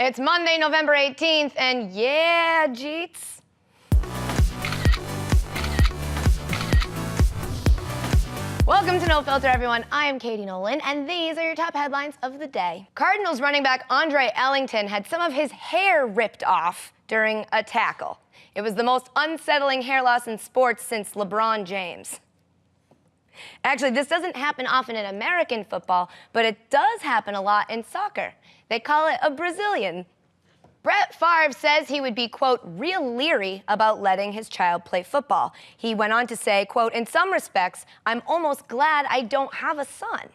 It's Monday, November 18th, and yeah, Jeets. Welcome to No Filter, everyone. I am Katie Nolan, and these are your top headlines of the day. Cardinals running back Andre Ellington had some of his hair ripped off during a tackle. It was the most unsettling hair loss in sports since LeBron James. Actually, this doesn't happen often in American football, but it does happen a lot in soccer. They call it a Brazilian. Brett Favre says he would be, quote, real leery about letting his child play football. He went on to say, quote, in some respects, I'm almost glad I don't have a son.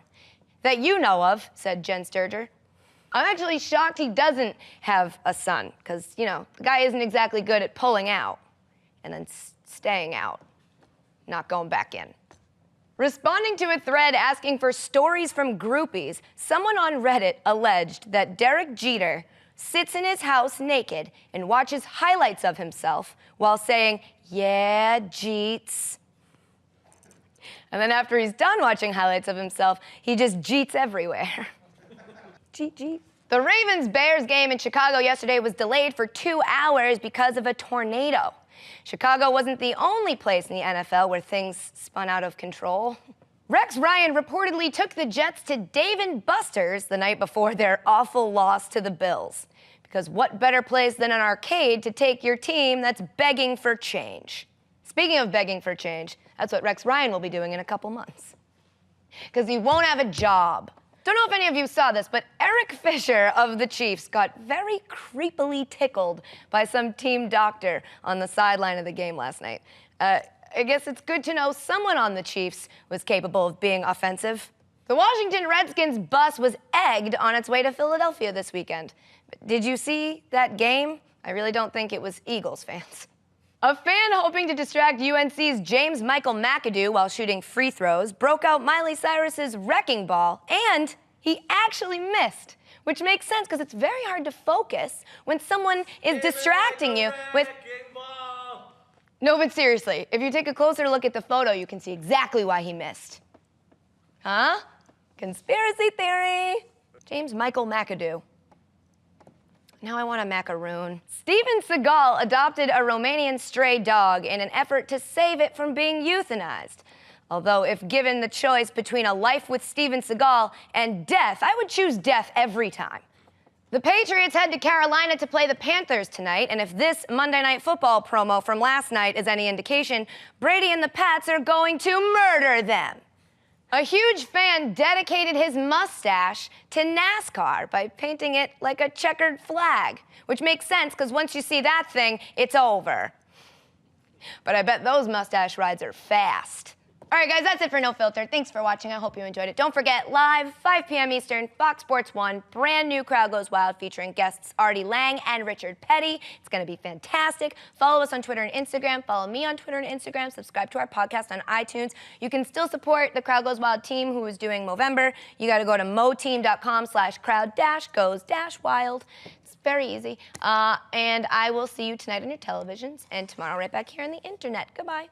That you know of, said Jen Sturger. I'm actually shocked he doesn't have a son, because, you know, the guy isn't exactly good at pulling out and then staying out, not going back in. Responding to a thread asking for stories from groupies, someone on Reddit alleged that Derek Jeter sits in his house naked and watches highlights of himself while saying, yeah, Jeets. And then after he's done watching highlights of himself, he just Jeets everywhere. Jeet. The Ravens-Bears game in Chicago yesterday was delayed for 2 hours because of a tornado. Chicago wasn't the only place in the NFL where things spun out of control. Rex Ryan reportedly took the Jets to Dave & Buster's the night before their awful loss to the Bills. Because what better place than an arcade to take your team that's begging for change? Speaking of begging for change, that's what Rex Ryan will be doing in a couple months. Because he won't have a job. Don't know if any of you saw this, but Eric Fisher of the Chiefs got very creepily tickled by some team doctor on the sideline of the game last night. I guess it's good to know someone on the Chiefs was capable of being offensive. The Washington Redskins bus was egged on its way to Philadelphia this weekend. Did you see that game? I really don't think it was Eagles fans. A fan hoping to distract UNC's James Michael McAdoo while shooting free throws broke out Miley Cyrus's Wrecking Ball, and he actually missed, which makes sense because it's very hard to focus when someone is distracting you with... No, but seriously, if you take a closer look at the photo, you can see exactly why he missed. Huh? Conspiracy theory. James Michael McAdoo. Now I want a macaroon. Steven Seagal adopted a Romanian stray dog in an effort to save it from being euthanized. Although if given the choice between a life with Steven Seagal and death, I would choose death every time. The Patriots head to Carolina to play the Panthers tonight, and if this Monday Night Football promo from last night is any indication, Brady and the Pats are going to murder them. A huge fan dedicated his mustache to NASCAR by painting it like a checkered flag, which makes sense because once you see that thing, it's over. But I bet those mustache rides are fast. All right, guys, that's it for No Filter. Thanks for watching. I hope you enjoyed it. Don't forget, live, 5 p.m. Eastern, Fox Sports 1, brand new Crowd Goes Wild featuring guests Artie Lang and Richard Petty. It's going to be fantastic. Follow us on Twitter and Instagram. Follow me on Twitter and Instagram. Subscribe to our podcast on iTunes. You can still support the Crowd Goes Wild team who is doing Movember. You got to go to moteam.com/crowd-goes-wild. It's very easy. And I will see you tonight on your televisions and tomorrow right back here on the internet. Goodbye.